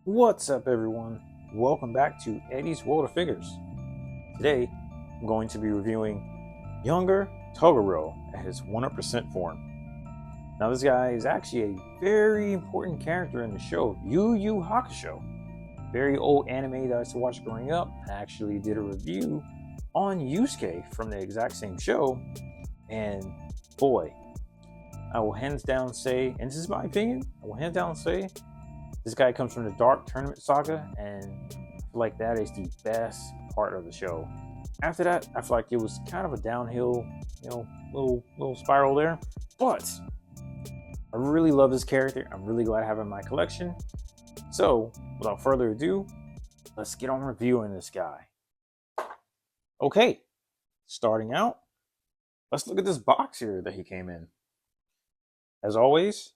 What's up, everyone? Welcome back to Eddie's World of Figures. Today, I'm going to be reviewing Younger Toguro at his 100% form. Now, this guy is actually a very important character in the show, Yu Yu Hakusho. Very old anime that I used to watch growing up. I actually did a review on Yusuke from the exact same show, and boy, I will hands down say, and this is my opinion, I will hands down say this guy comes from the Dark Tournament Saga, and I feel like that is the best part of the show. After that, I feel like it was kind of a downhill, little spiral there. But I really love this character. I'm really glad I have him in my collection. So, without further ado, let's get on reviewing this guy. Okay, starting out, let's look at this box here that he came in. As always,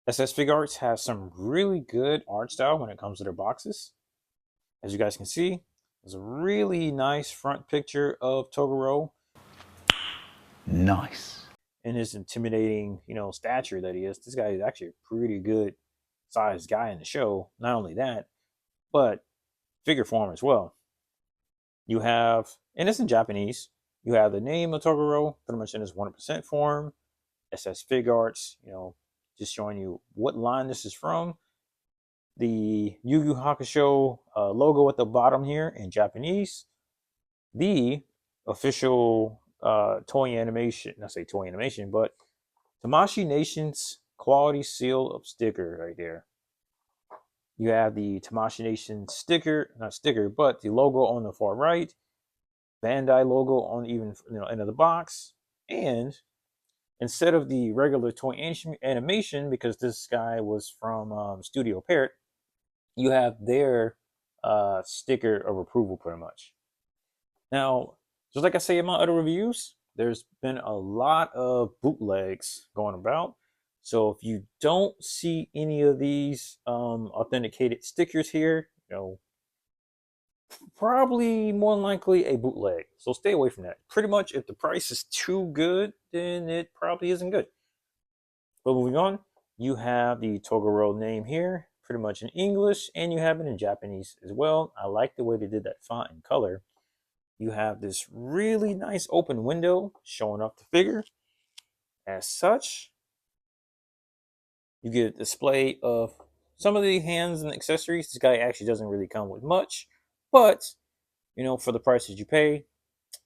SS Figuarts has some really good art style when it comes to their boxes. As you guys can see, there's a really nice front picture of Toguro. Nice. In his intimidating, stature that he is. This guy is actually a pretty good sized guy in the show. Not only that, but figure form as well. You have, and it's in Japanese, you have the name of Toguro, pretty much in his 100% form. SS Figuarts, just showing you what line this is from. The Yu Yu Hakusho logo at the bottom here in Japanese. The official toy animation, not say toy animation, but Tamashii Nation's quality seal of sticker right there. You have the Tamashii Nation sticker, not sticker, but the logo on the far right, Bandai logo on even end of the box, and instead of the regular toy animation, because this guy was from Studio Parrot, you have their sticker of approval pretty much. Now, just like I say in my other reviews, there's been a lot of bootlegs going about. So if you don't see any of these authenticated stickers here, probably more than likely a bootleg. So stay away from that. Pretty much, if the price is too good, then it probably isn't good. But moving on, you have the Toguro name here, pretty much in English, and you have it in Japanese as well. I like the way they did that font and color. You have this really nice open window showing off the figure. As such, you get a display of some of the hands and accessories. This guy actually doesn't really come with much, but for the prices you pay,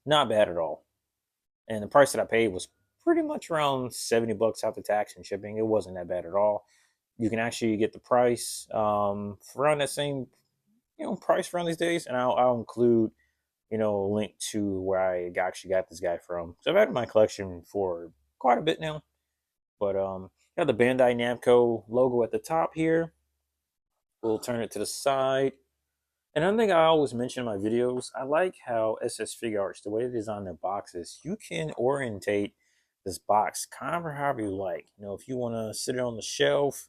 not bad at all. And the price that I paid was pretty much around 70 bucks after tax and shipping. It wasn't that bad at all. You can actually get the price for around that same price around these days, and I'll include a link to where I actually got this guy from. So I've had it in my collection for quite a bit now. But got the Bandai Namco logo at the top here. We'll turn it to the side. And another thing I always mention in my videos, I like how SS Figuarts, the way they design their boxes, you can orientate this box kind of however you like. If you want to sit it on the shelf,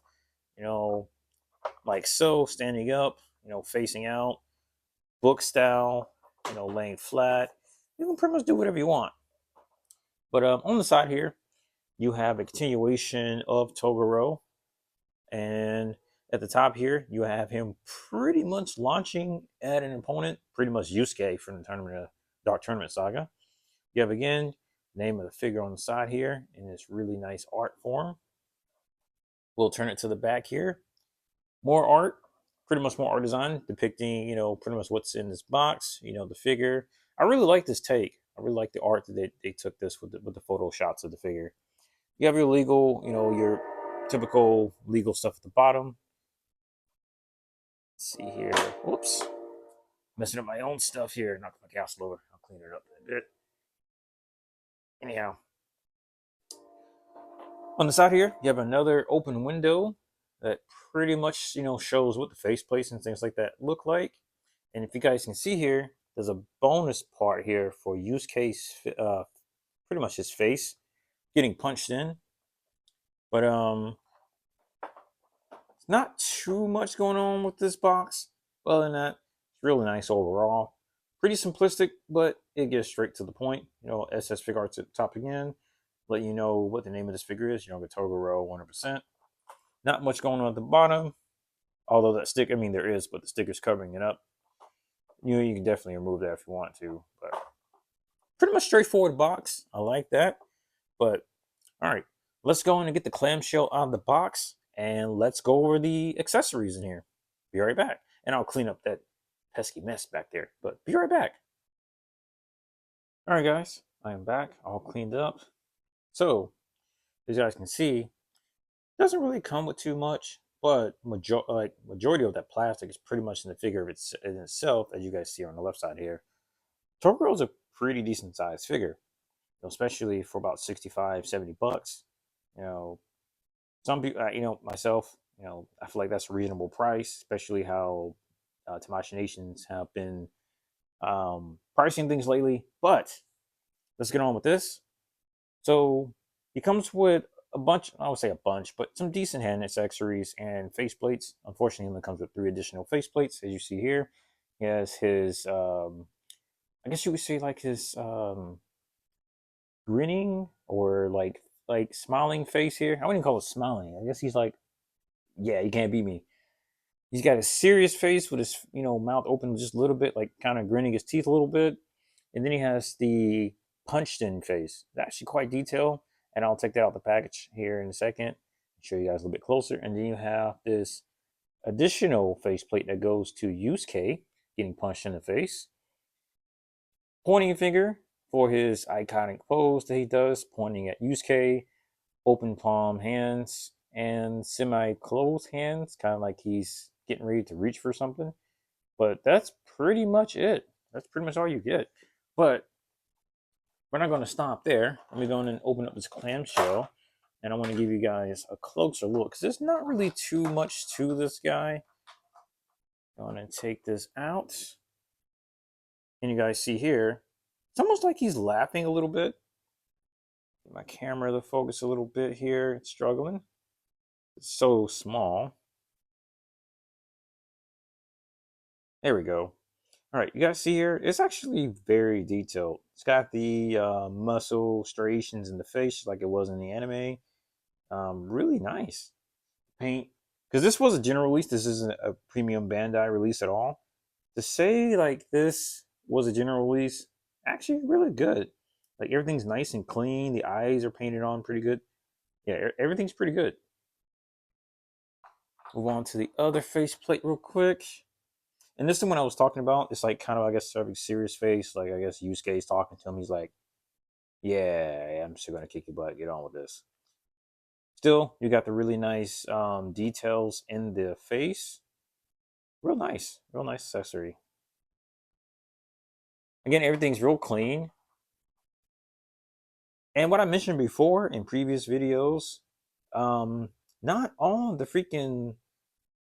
like so, standing up, facing out, book style, laying flat. You can pretty much do whatever you want. But on the side here, you have a continuation of Toguro. And at the top here, you have him pretty much launching at an opponent, pretty much Yusuke from the Dark Tournament Saga. You have, again, name of the figure on the side here in this really nice art form. We'll turn it to the back here. More art, pretty much more art design depicting, pretty much what's in this box, the figure. I really like this take. I really like the art that they took this with the photo shots of the figure. You have your legal, your typical legal stuff at the bottom. Let's see here. Whoops. Messing up my own stuff here. Knocked my castle over. I'll clean it up a bit. Anyhow. On the side here, you have another open window that pretty much, shows what the faceplates and things like that look like. And if you guys can see here, there's a bonus part here for Yusuke's, pretty much his face getting punched in. But it's not too much going on with this box. Other than that, it's really nice overall. Pretty simplistic, but it gets straight to the point. SS Figuarts at the top again. Let you know what the name of this figure is. Younger Toguro 100%. Not much going on at the bottom. Although that stick, I mean, there is, but the sticker's covering it up. You can definitely remove that if you want to. But pretty much straightforward box. I like that. But all right, let's go in and get the clamshell out of the box, and let's go over the accessories in here. Be right back. And I'll clean up that pesky mess back there. But be right back. All right, guys, I am back, all cleaned up. So, as you guys can see, it doesn't really come with too much, but majority of that plastic is pretty much in the figure of in itself, as you guys see on the left side here. Toguro is a pretty decent sized figure, especially for about 65, 70 bucks. You know, some people, myself, I feel like that's a reasonable price, especially how Tamashii Nations have been pricing things lately. But let's get on with this. So he comes with a bunch, I would say a bunch, but some decent hand accessories and faceplates. Unfortunately, he only comes with 3 additional faceplates, as you see here. He has his, I guess you would say like his grinning or like smiling face here. I wouldn't call it smiling. I guess he's like, yeah, you can't beat me. He's got a serious face with his, mouth open just a little bit, like kind of grinning his teeth a little bit. And then he has the punched in face. It's actually quite detailed. And I'll take that out the package here in a second. Show you guys a little bit closer. And then you have this additional faceplate that goes to Yusuke getting punched in the face. Pointing finger for his iconic pose that he does, pointing at Yusuke. Open palm hands and semi-closed hands, kind of like he's getting ready to reach for something. But that's pretty much it. That's pretty much all you get. But we're not going to stop there. Let me go in and open up this clamshell. And I want to give you guys a closer look, because there's not really too much to this guy. I'm going to take this out. And you guys see here, it's almost like he's laughing a little bit. Get my camera to focus a little bit here. It's struggling. It's so small. There we go. All right, you guys see here, it's actually very detailed. It's got the muscle striations in the face like it was in the anime. Really nice paint. Because this was a general release. This isn't a premium Bandai release at all. To say like this was a general release, actually really good. Like everything's nice and clean. The eyes are painted on pretty good. Yeah, everything's pretty good. Move on to the other faceplate real quick. And this is the one I was talking about. It's like kind of, I guess, a serious face. Like, I guess Yusuke's talking to him. He's like, yeah, I'm still going to kick your butt. Get on with this. Still, you got the really nice details in the face. Real nice accessory. Again, everything's real clean. And what I mentioned before in previous videos, not all the freaking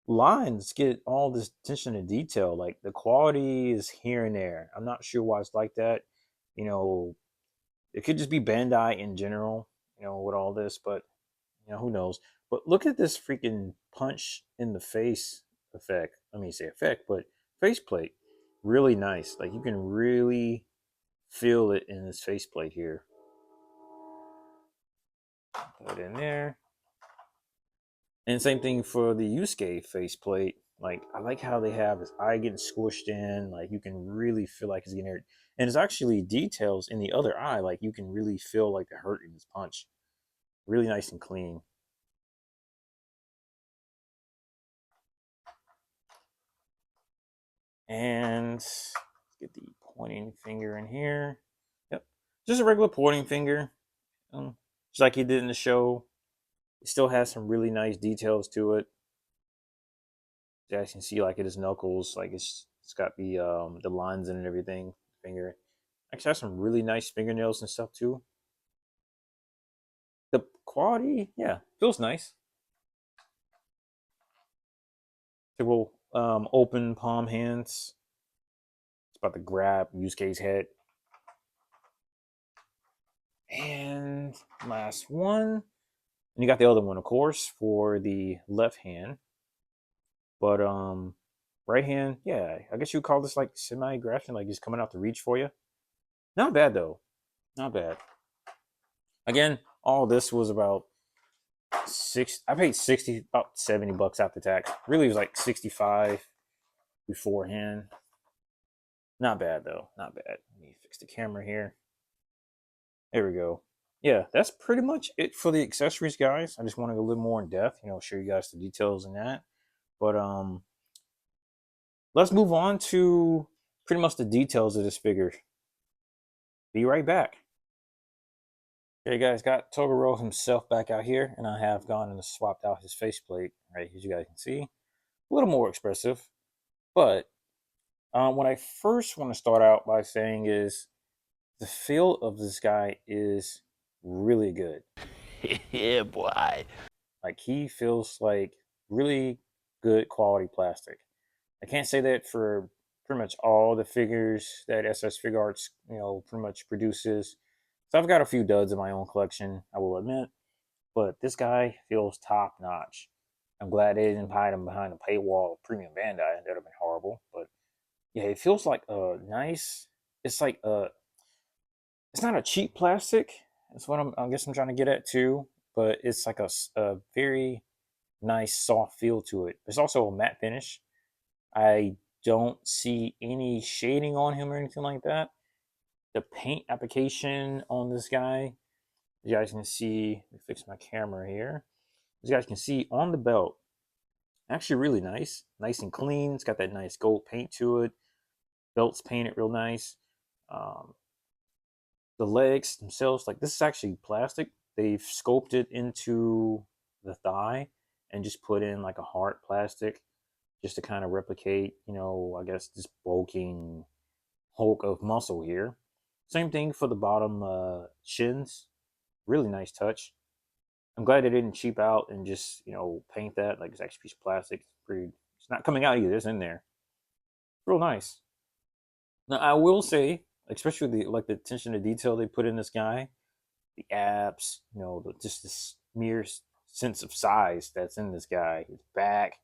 lines get all this attention to detail. Like the quality is here and there. I'm not sure why it's like that. It could just be Bandai in general, with all this, but who knows. But look at this freaking punch in the face effect. Let me say effect, but faceplate. Really nice. Like you can really feel it in this faceplate here. Put it in there. And same thing for the Yusuke faceplate. Like I like how they have his eye getting squished in. Like you can really feel like he's getting hurt. And there's actually details in the other eye. Like you can really feel like the hurt in his punch. Really nice and clean. And let's get the pointing finger in here. Yep, just a regular pointing finger, just like he did in the show. It still has some really nice details to it. You guys can see like it is knuckles, like it's got the lines in it and everything. Finger actually has some really nice fingernails and stuff too. The quality, yeah, feels nice. Typical open palm hands. It's about to grab Yusuke's head. And last one. And you got the other one, of course, for the left hand. But right hand, yeah, I guess you would call this like semi-grasping, like he's coming out to reach for you. Not bad though. Not bad. Again, all this was about I paid 60, about $70 after tax. Really, it was like 65 beforehand. Not bad though. Not bad. Let me fix the camera here. There we go. Yeah, that's pretty much it for the accessories, guys. I just want to go a little more in depth, show you guys the details in that. But let's move on to pretty much the details of this figure. Be right back. Okay, guys, got Toguro himself back out here, and I have gone and swapped out his faceplate, right, as you guys can see. A little more expressive, but what I first want to start out by saying is the feel of this guy is really good. Yeah, boy. Like, he feels like really good quality plastic. I can't say that for pretty much all the figures that SS Figuarts, pretty much produces. So I've got a few duds in my own collection, I will admit, but this guy feels top notch. I'm glad they didn't hide him behind a paywall of Premium Bandai. That would have been horrible. But yeah, it feels like a nice. It's like it's not a cheap plastic. That's what I guess I'm trying to get at too. But it's like a very nice soft feel to it. There's also a matte finish. I don't see any shading on him or anything like that. The paint application on this guy, you guys can see. Let me fix my camera here. As you guys can see on the belt, actually really nice and clean. It's got that nice gold paint to it. Belt's painted real nice. Um, the legs themselves, like, this is actually plastic. They've sculpted into the thigh and just put in like a hard plastic just to kind of replicate, I guess this bulking hulk of muscle here. Same thing for the bottom shins. Really nice touch. I'm glad they didn't cheap out and just, paint that like it's actually a piece of plastic. It's not coming out either. It's in there. Real nice. Now I will say, especially the attention to detail they put in this guy, the abs, just this mere sense of size that's in this guy, his back.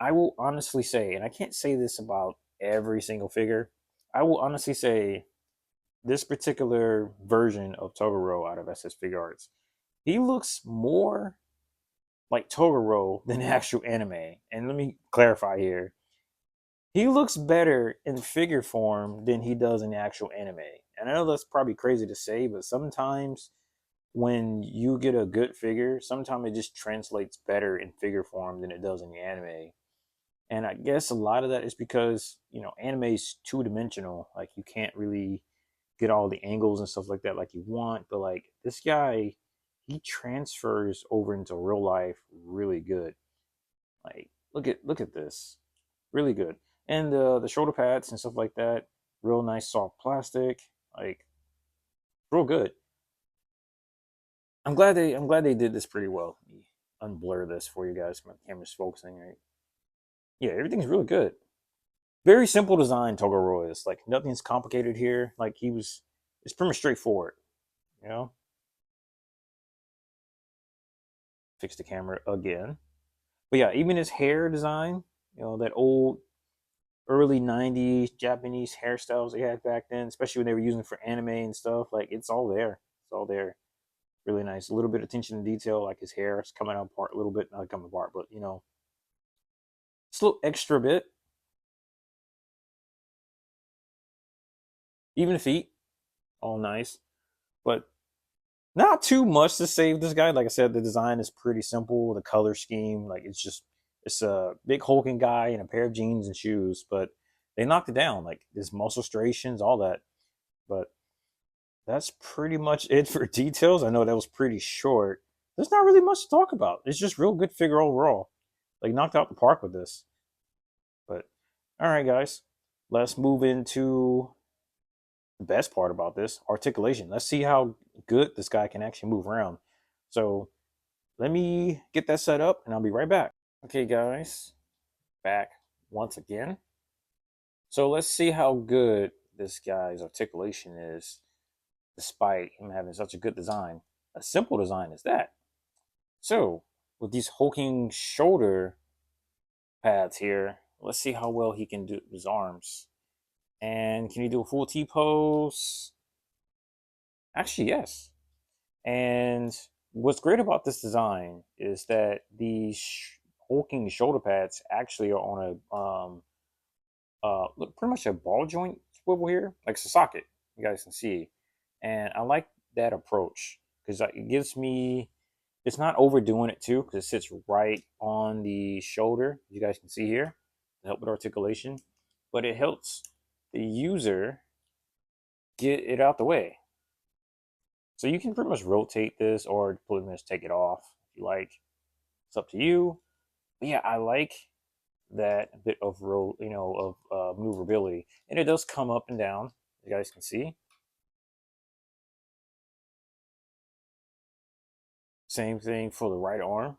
I will honestly say, and I can't say this about every single figure, I will honestly say this particular version of Toguro out of SS Figuarts, he looks more like Toguro than the actual anime. And let me clarify here. He looks better in figure form than he does in the actual anime. And I know that's probably crazy to say, but sometimes when you get a good figure, sometimes it just translates better in figure form than it does in the anime. And I guess a lot of that is because, anime is two dimensional. Like, you can't really get all the angles and stuff like that like you want. But like this guy, he transfers over into real life really good. Like, look at this, really good. And the shoulder pads and stuff like that, real nice soft plastic, like real good. I'm glad they did this pretty well. Let me unblur this for you guys. My camera's focusing right. Yeah, everything's really good. Very simple design. Toguro is like nothing's complicated here. Like, it's pretty much straightforward. You know, fix the camera again. But yeah, even his hair design, that old early 90s Japanese hairstyles they had back then, especially when they were using it for anime and stuff, like, it's all there. It's all there. Really nice. A little bit of attention to detail, like his hair is coming out apart a little bit, not coming apart, but it's a little extra bit. Even the feet, all nice. But not too much to save this guy. Like I said, the design is pretty simple. The color scheme, like, it's a big hulking guy in a pair of jeans and shoes, but they knocked it down. Like, his muscle striations, all that. But that's pretty much it for details. I know that was pretty short. There's not really much to talk about. It's just real good figure overall. Like, knocked out the park with this. But all right, guys, let's move into the best part about this, articulation. Let's see how good this guy can actually move around. So let me get that set up and I'll be right back. Okay, guys, back once again. So let's see how good this guy's articulation is, despite him having such a good design. A simple design is that. So with these hulking shoulder pads here, let's see how well he can do his arms. And can he do a full T pose? Actually, yes. And What's great about this design is that the hulking shoulder pads actually are on a look pretty much a ball joint swivel here, like it's a socket. You guys can see, and I like that approach because it gives me. It's not overdoing it too because it sits right on the shoulder. You guys can see here to help with articulation, but it helps the user get it out the way. So you can pretty much rotate this or pretty much take it off if you like. It's up to you. But yeah, I like that bit of maneuverability, and it does come up and down. You guys can see. Same thing for the right arm,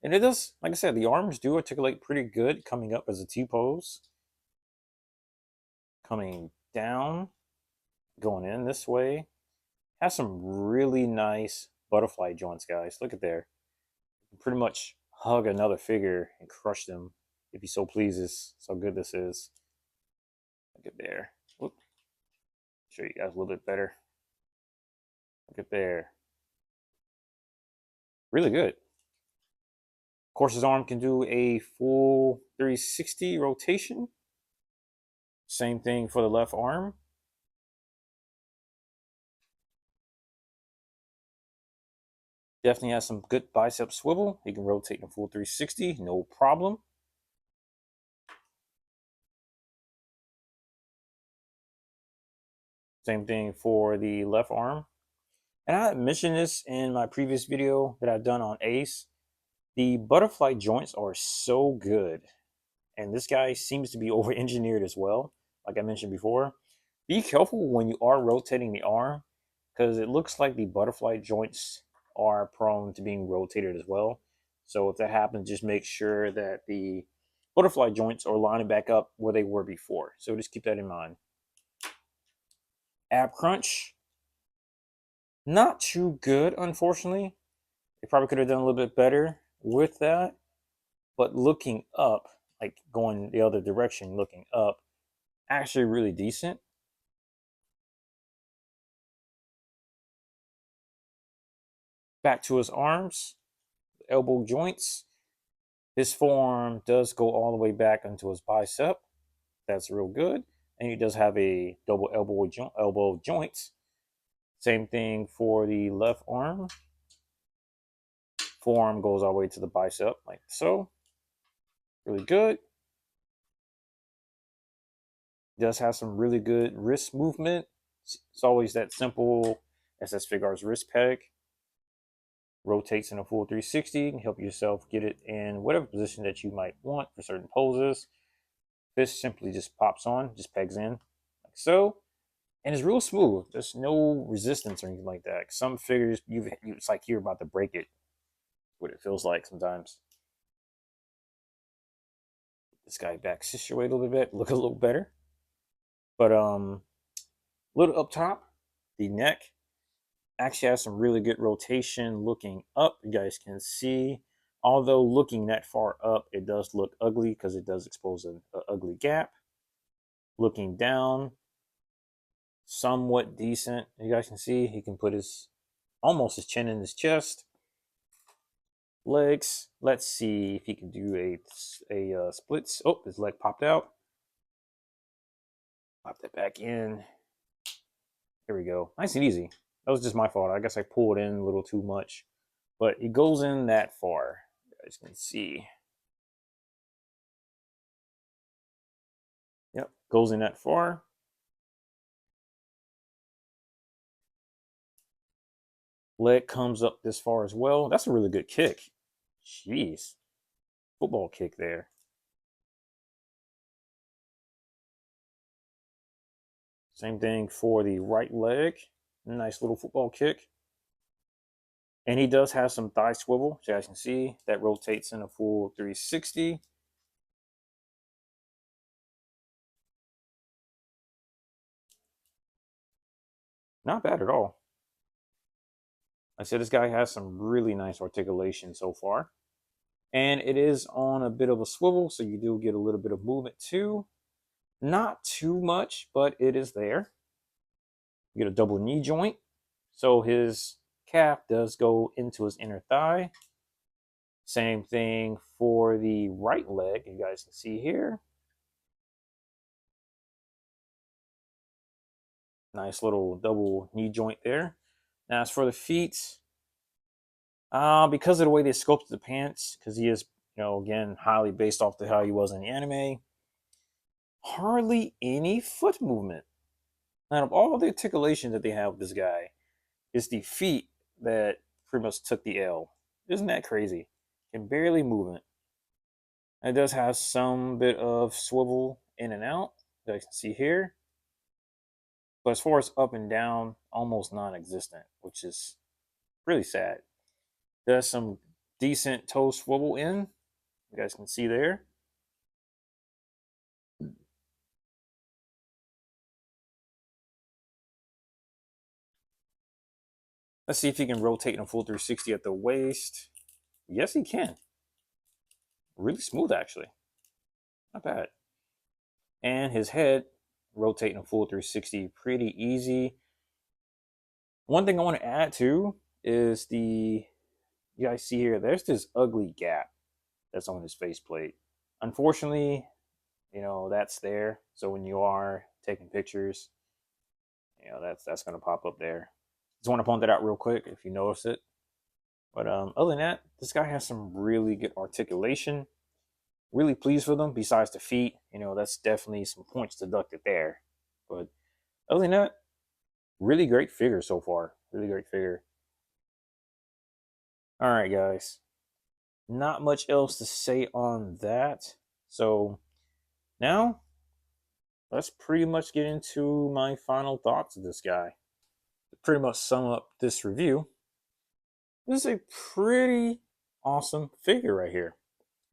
and it does. Like I said, the arms do articulate pretty good coming up as a T pose, coming down, going in this way. Has some really nice butterfly joints, guys. Look at there. Pretty much hug another figure and crush them if he so pleases. That's how good this is. Look at there. Whoop. Show you guys a little bit better. Look at there. Really good. Of course, his arm can do a full 360 rotation. Same thing for the left arm. Definitely has some good bicep swivel. He can rotate in a full 360, no problem. Same thing for the left arm. And I mentioned this in my previous video that I've done on Ace. The butterfly joints are so good. And this guy seems to be over engineered as well, like I mentioned before. Be careful when you are rotating the arm because it looks like the butterfly joints are prone to being rotated as well. So if that happens, just make sure that the butterfly joints are lining back up where they were before. So just keep that in mind. Ab crunch, not too good, unfortunately. They probably could have done a little bit better with that. But looking up, like going the other direction, looking up, actually really decent. Back to his arms, elbow joints. His forearm does go all the way back into his bicep. That's real good. And he does have a double elbow joints. Same thing for the left arm. Forearm goes all the way to the bicep, like so. Really good. Does have some really good wrist movement. It's always that simple SS Figuarts wrist peg. Rotates in a full 360. Help yourself get it in whatever position that you might want for certain poses. This simply just pops on, just pegs in like so. And it's real smooth. There's no resistance or anything like that. Some figures, it's like you're about to break it. What it feels like sometimes. This guy back situate a little bit, look a little better. But little up top, the neck actually has some really good rotation looking up. You guys can see, although looking that far up, it does look ugly because it does expose an ugly gap. Looking down, somewhat decent. You guys can see he can put his almost his chin in his chest. Legs. Let's see if he can do a splits. Oh, his leg popped out. Pop that back in. Here we go. Nice and easy. That was just my fault. I guess I pulled in a little too much, but it goes in that far. You guys can see. Yep, goes in that far. Leg comes up this far as well. That's a really good kick. Jeez. Football kick there. Same thing for the right leg. Nice little football kick. And he does have some thigh swivel, as you guys can see. That rotates in a full 360. Not bad at all. I said this guy has some really nice articulation so far. And it is on a bit of a swivel, so you do get a little bit of movement too. Not too much, but it is there. You get a double knee joint. So his calf does go into his inner thigh. Same thing for the right leg, you guys can see here. Nice little double knee joint there. Now, as for the feet, because of the way they sculpted the pants, because he is, again, highly based off to how he was in the anime, hardly any foot movement. Out of all the articulation that they have with this guy, it's the feet that pretty much took the L. Isn't that crazy? Can barely move it. It does have some bit of swivel in and out, as you can see here. But as far as up and down, almost non-existent, which is really sad. There's some decent toe swivel in. You guys can see there. Let's see if he can rotate in a full 360 at the waist. Yes, he can. Really smooth, actually. Not bad. And his head, rotating a full 360, pretty easy. One thing I want to add to is you guys see here, there's this ugly gap that's on his faceplate. Unfortunately, that's there. So when you are taking pictures, that's going to pop up there. Just want to point that out real quick if you notice it. But other than that, this guy has some really good articulation. Really pleased with him. Besides the feet, that's definitely some points deducted there. But other than that, really great figure so far. Really great figure. All right, guys. Not much else to say on that. So now let's pretty much get into my final thoughts of this guy. To pretty much sum up this review, this is a pretty awesome figure right here,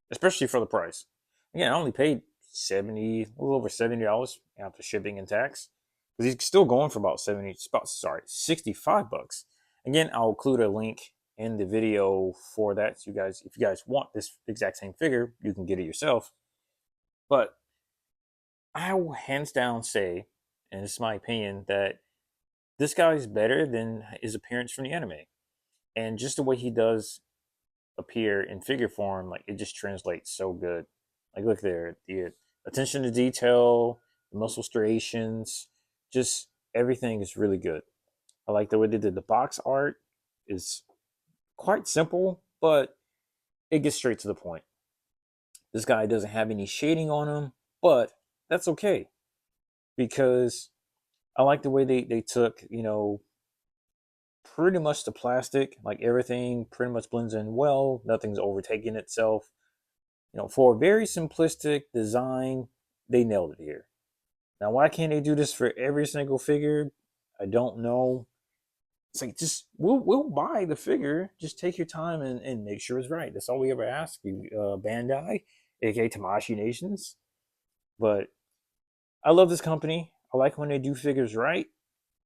especially for the price. Again, I only paid a little over $70 after shipping and tax, because he's still going for about 65 bucks. Again, I'll include a link in the video for that. So if you guys want this exact same figure, you can get it yourself. But I will hands down say, and this is my opinion, that this guy is better than his appearance from the anime. And just the way he does appear in figure form, like, it just translates so good. Like, look there, the attention to detail, the muscle striations, just everything is really good. I like the way they did the box art. Is quite simple, but it gets straight to the point. This guy doesn't have any shading on him, but that's okay, because I like the way they took, pretty much the plastic, like everything pretty much blends in well. Nothing's overtaking itself. For a very simplistic design, they nailed it here. Now, why can't they do this for every single figure? I don't know. It's like, just we'll buy the figure. Just take your time and make sure it's right. That's all we ever ask you, Bandai, aka Tamashi Nations. But I love this company. I like when they do figures right.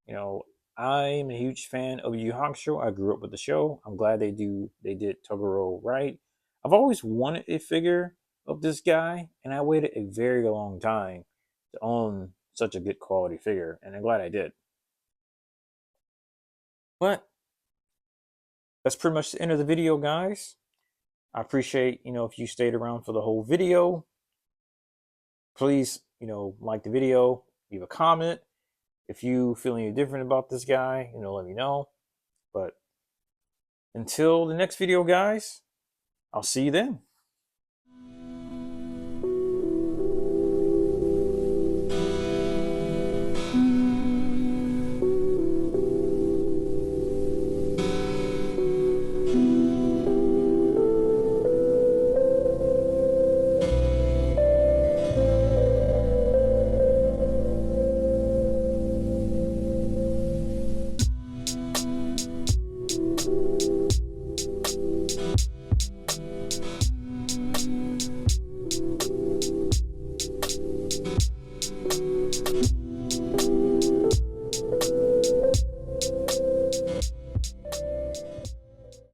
You know, I'm a huge fan of Yu Yu Hakusho. I grew up with the show. I'm glad they did Toguro right. I've always wanted a figure of this guy, and I waited a very long time to own such a good quality figure, and I'm glad I did. But that's pretty much the end of the video, guys. I appreciate, if you stayed around for the whole video. Please, like the video, leave a comment. If you feel any different about this guy, let me know. But until the next video, guys, I'll see you then.